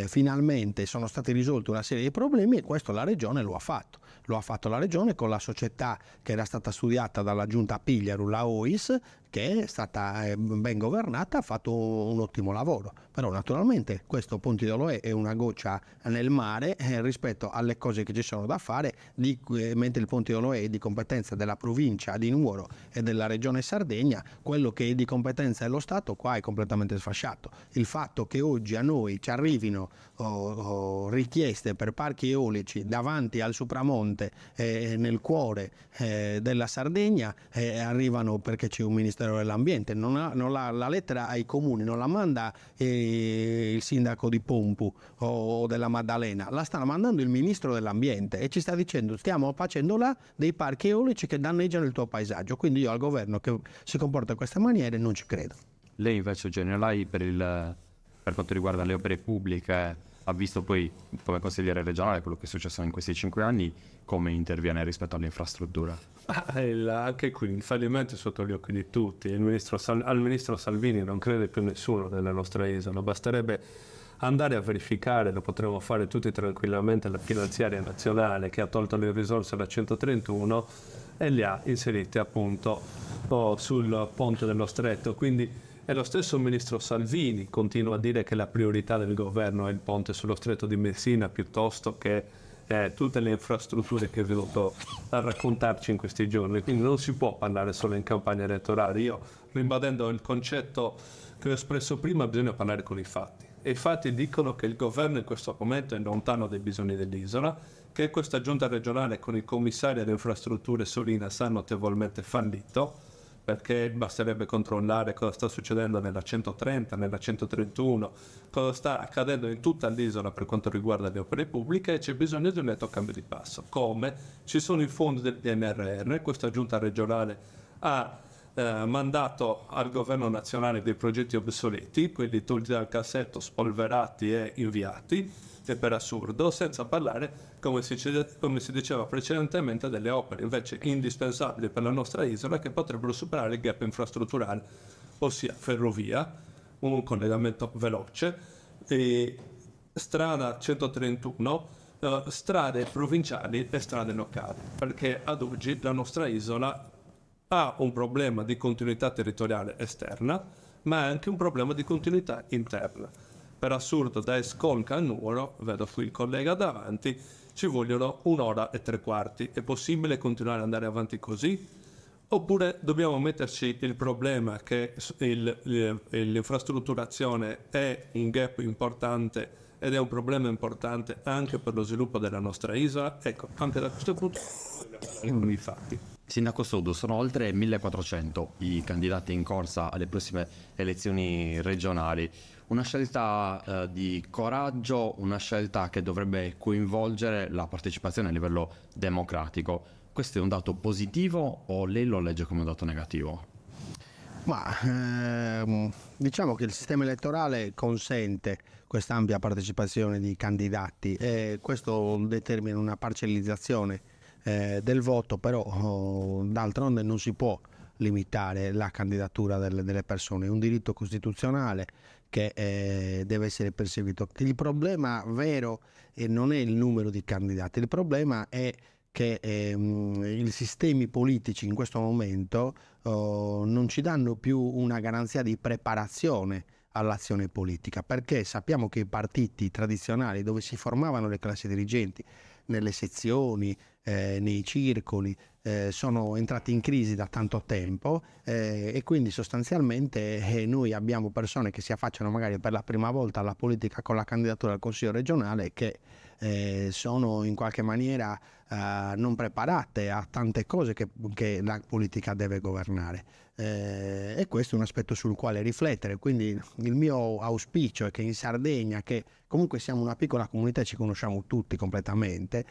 finalmente sono stati risolti una serie di problemi e questo la Regione lo ha fatto. Lo ha fatto la Regione con la società che era stata studiata dalla giunta Pigliaru, la OIS, che è stata ben governata, ha fatto un ottimo lavoro. Però naturalmente questo Ponte di Oloè è una goccia nel mare rispetto alle cose che ci sono da fare, mentre il Ponte di Oloè è di competenza della provincia di Nuoro e della regione Sardegna, quello che è di competenza dello Stato qua è completamente sfasciato. Il fatto che oggi a noi ci arrivino richieste per parchi eolici davanti al Supramonte nel cuore della Sardegna arrivano perché c'è un Ministero dell'Ambiente, la lettera ai comuni non la manda il sindaco di Pompu o della Maddalena, la sta mandando il Ministro dell'Ambiente e ci sta dicendo stiamo facendo là dei parchi eolici che danneggiano il tuo paesaggio. Quindi io al governo che si comporta in questa maniera non ci credo. Lei invece, Generali, per quanto riguarda le opere pubbliche, ha visto poi come consigliere regionale quello che è successo in questi 5 anni, come interviene rispetto all'infrastruttura? Anche qui il fallimento è sotto gli occhi di tutti. Al ministro Salvini non crede più nessuno della nostra isola, basterebbe andare a verificare, lo potremmo fare tutti tranquillamente, la finanziaria nazionale che ha tolto le risorse alla 131 e le ha inserite appunto sul ponte dello Stretto. Quindi è lo stesso ministro Salvini continua a dire che la priorità del governo è il ponte sullo Stretto di Messina piuttosto che tutte le infrastrutture che è venuto a raccontarci in questi giorni. Quindi non si può parlare solo in campagna elettorale. Io, ribadendo il concetto che ho espresso prima, bisogna parlare con i fatti. E i fatti dicono che il governo in questo momento è lontano dai bisogni dell'isola, che questa giunta regionale con i commissari alle infrastrutture Solinas ha notevolmente fallito, perché basterebbe controllare cosa sta succedendo nella 130, nella 131, cosa sta accadendo in tutta l'isola per quanto riguarda le opere pubbliche, e c'è bisogno di un netto cambio di passo. Come? Ci sono i fondi del PNRR, questa giunta regionale ha mandato al governo nazionale dei progetti obsoleti, quelli tolti dal cassetto, spolverati e inviati, e per assurdo, senza parlare, come si diceva precedentemente, delle opere invece indispensabili per la nostra isola che potrebbero superare il gap infrastrutturale, ossia ferrovia, un collegamento veloce, e strada 131, strade provinciali e strade locali, perché ad oggi la nostra isola ha un problema di continuità territoriale esterna, ma anche un problema di continuità interna. Per assurdo, da Escolca a Nuoro, vedo qui il collega davanti, ci vogliono 1 ora e 3 quarti. È possibile continuare ad andare avanti così? Oppure dobbiamo metterci il problema che l'infrastrutturazione è un gap importante ed è un problema importante anche per lo sviluppo della nostra isola? Ecco, anche da questo punto i fatti. Sindaco Soddu, sono oltre 1400 i candidati in corsa alle prossime elezioni regionali. Una scelta di coraggio, una scelta che dovrebbe coinvolgere la partecipazione a livello democratico. Questo è un dato positivo o lei lo legge come un dato negativo? Ma diciamo che il sistema elettorale consente questa ampia partecipazione di candidati e questo determina una parcellizzazione del voto, però d'altronde non si può limitare la candidatura delle persone, è un diritto costituzionale che deve essere perseguito. Il problema vero non è il numero di candidati, il problema è che i sistemi politici in questo momento non ci danno più una garanzia di preparazione all'azione politica, perché sappiamo che i partiti tradizionali, dove si formavano le classi dirigenti, nelle sezioni, nei circoli, sono entrati in crisi da tanto tempo, e quindi sostanzialmente noi abbiamo persone che si affacciano magari per la prima volta alla politica con la candidatura al Consiglio regionale, che sono in qualche maniera non preparate a tante cose che la politica deve governare, e questo è un aspetto sul quale riflettere. Quindi il mio auspicio è che in Sardegna, che comunque siamo una piccola comunità e ci conosciamo tutti completamente,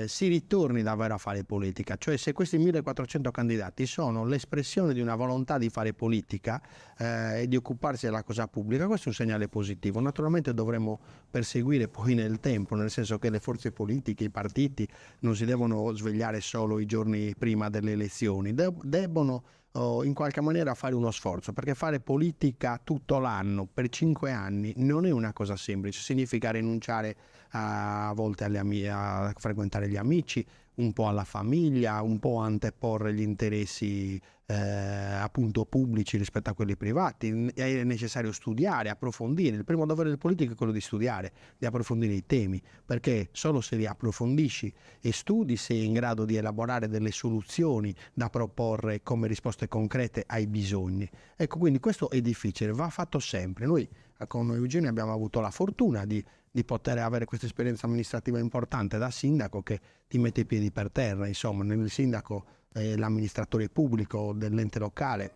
si ritorni davvero a fare politica. Cioè, se questi 1400 candidati sono l'espressione di una volontà di fare politica e di occuparsi della cosa pubblica, questo è un segnale positivo. Naturalmente dovremo perseguire poi nel tempo, nel senso che le forze politiche, i partiti non si devono svegliare solo i giorni prima delle elezioni, debbono in qualche maniera fare uno sforzo, perché fare politica tutto l'anno per 5 anni non è una cosa semplice. Significa rinunciare a volte a frequentare gli amici, un po' alla famiglia, un po' anteporre gli interessi appunto pubblici rispetto a quelli privati. È necessario studiare, approfondire. Il primo dovere del politico è quello di studiare, di approfondire i temi, perché solo se li approfondisci e studi sei in grado di elaborare delle soluzioni da proporre come risposte concrete ai bisogni. Ecco, quindi questo è difficile, va fatto sempre. Noi con Eugenio abbiamo avuto la fortuna di poter avere questa esperienza amministrativa importante da sindaco, che ti mette i piedi per terra. Insomma, nel sindaco l'amministratore pubblico dell'ente locale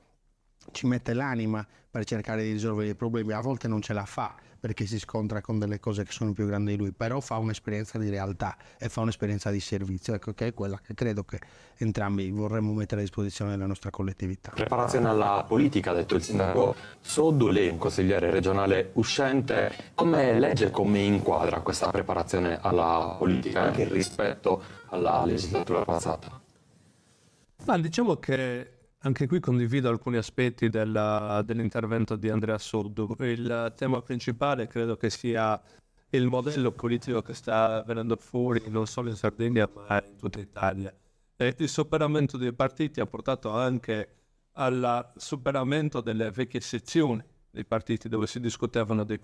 ci mette l'anima per cercare di risolvere i problemi. A volte non ce la fa perché si scontra con delle cose che sono più grandi di lui, però fa un'esperienza di realtà e fa un'esperienza di servizio, ecco, che è quella che credo che entrambi vorremmo mettere a disposizione della nostra collettività. Preparazione alla politica, ha detto il sindaco Soddu, lei è un consigliere regionale uscente, come legge, come inquadra questa preparazione alla politica anche rispetto alla legislatura passata? Ma diciamo che anche qui condivido alcuni aspetti dell'intervento di Andrea Soddu. Il tema principale credo che sia il modello politico che sta venendo fuori non solo in Sardegna ma in tutta Italia. E il superamento dei partiti ha portato anche al superamento delle vecchie sezioni dei partiti, dove si discuteva dei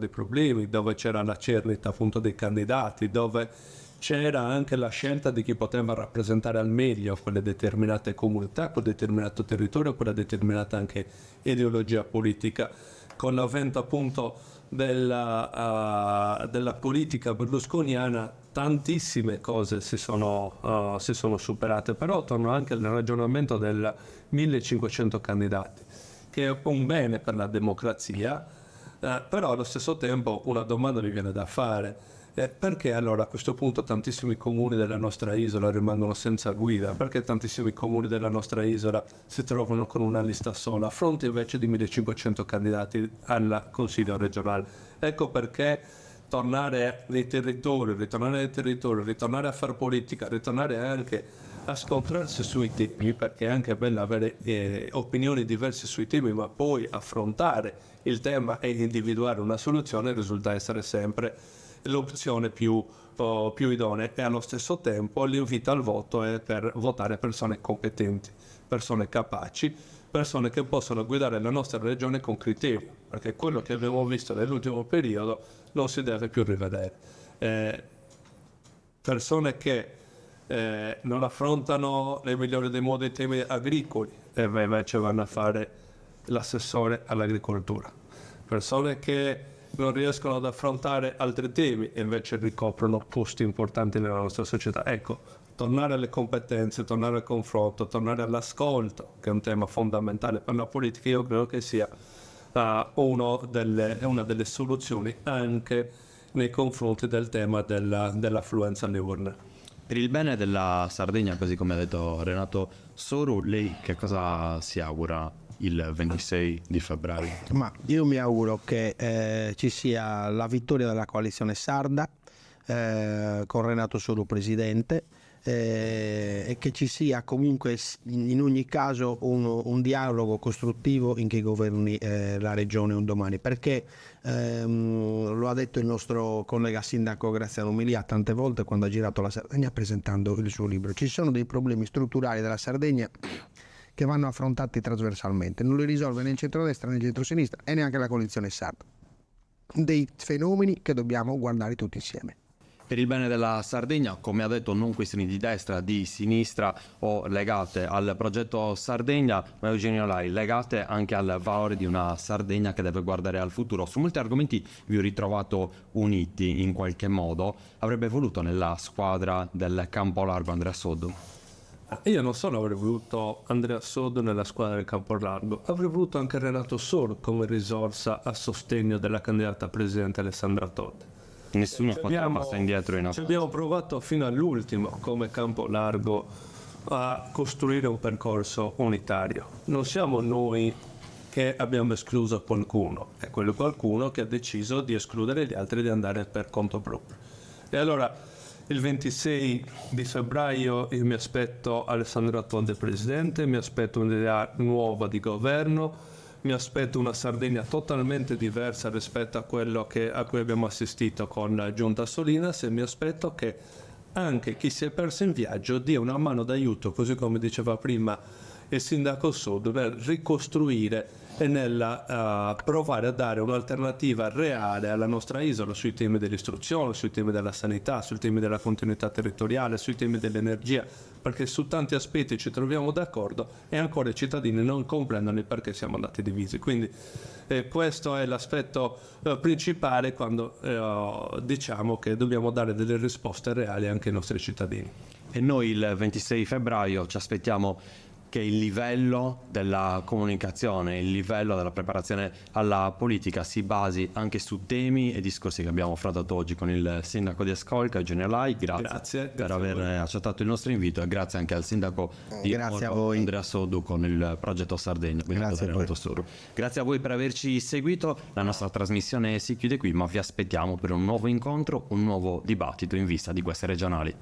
problemi, dove c'era la cernita appunto dei candidati, dove c'era anche la scelta di chi poteva rappresentare al meglio quelle determinate comunità, quel determinato territorio, quella determinata anche ideologia politica. Con l'avvento appunto della politica berlusconiana tantissime cose si sono superate, però torno anche al ragionamento del 1500 candidati, che è un bene per la democrazia, però allo stesso tempo una domanda mi viene da fare. Perché allora a questo punto tantissimi comuni della nostra isola rimangono senza guida? Perché tantissimi comuni della nostra isola si trovano con una lista sola, a fronte invece di 1500 candidati al Consiglio regionale? Ecco perché tornare nei territori, ritornare a fare politica, ritornare anche a scontrarsi sui temi, perché è anche bello avere opinioni diverse sui temi, ma poi affrontare il tema e individuare una soluzione risulta essere sempre l'opzione più idonea. E allo stesso tempo l'invito al voto è per votare persone competenti, persone capaci, persone che possono guidare la nostra regione con criterio, perché quello che abbiamo visto nell'ultimo periodo non si deve più rivedere. Persone che non affrontano nei migliori dei modi i temi agricoli e invece vanno a fare l'assessore all'agricoltura, persone che non riescono ad affrontare altri temi e invece ricoprono posti importanti nella nostra società. Ecco, tornare alle competenze, tornare al confronto, tornare all'ascolto, che è un tema fondamentale per la politica, io credo che sia una delle soluzioni anche nei confronti del tema dell'affluenza alle urne. Per il bene della Sardegna, così come ha detto Renato Soru, lei che cosa si augura il 26 di febbraio? Ma io mi auguro che ci sia la vittoria della coalizione sarda, con Renato Soru presidente, e che ci sia comunque in ogni caso un dialogo costruttivo in chi governi la regione un domani, perché lo ha detto il nostro collega sindaco Graziano Milia tante volte quando ha girato la Sardegna presentando il suo libro. Ci sono dei problemi strutturali della Sardegna che vanno affrontati trasversalmente, non li risolve né il centrodestra né il centrosinistra e neanche la coalizione sarda, dei fenomeni che dobbiamo guardare tutti insieme. Per il bene della Sardegna, come ha detto, non questioni di destra, di sinistra o legate al progetto Sardegna, ma Eugenio Lai, legate anche al valore di una Sardegna che deve guardare al futuro. Su molti argomenti vi ho ritrovato uniti in qualche modo. Avrebbe voluto nella squadra del campo largo Andrea Soddu? Io non solo avrei voluto Andrea Soddu nella squadra del Campolargo, avrei voluto anche Renato Sor come risorsa a sostegno della candidata presidente Alessandra Todd. Nessuno passa indietro in Ci abbiamo provato fino all'ultimo come Campolargo a costruire un percorso unitario. Non siamo noi che abbiamo escluso qualcuno, è quello qualcuno che ha deciso di escludere gli altri di andare per conto proprio. E allora il 26 di febbraio io mi aspetto Alessandra Todd presidente, mi aspetto un'idea nuova di governo, mi aspetto una Sardegna totalmente diversa rispetto a quello a cui abbiamo assistito con la Giunta Solinas, e mi aspetto che anche chi si è perso in viaggio dia una mano d'aiuto, così come diceva prima il sindaco Soddu, nel ricostruire e nel provare a dare un'alternativa reale alla nostra isola sui temi dell'istruzione, sui temi della sanità, sui temi della continuità territoriale, sui temi dell'energia, perché su tanti aspetti ci troviamo d'accordo e ancora i cittadini non comprendono il perché siamo andati divisi. Quindi questo è l'aspetto principale quando diciamo che dobbiamo dare delle risposte reali anche ai nostri cittadini. E noi il 26 febbraio ci aspettiamo che il livello della comunicazione, il livello della preparazione alla politica si basi anche su temi e discorsi che abbiamo affrontato oggi con il sindaco di Ascolca, Eugenio Lai. Grazie per aver accettato il nostro invito, e grazie anche al sindaco di Andrea Soddu con il progetto Sardegna. Grazie a voi per averci seguito. La nostra trasmissione si chiude qui, ma vi aspettiamo per un nuovo incontro, un nuovo dibattito in vista di queste regionali.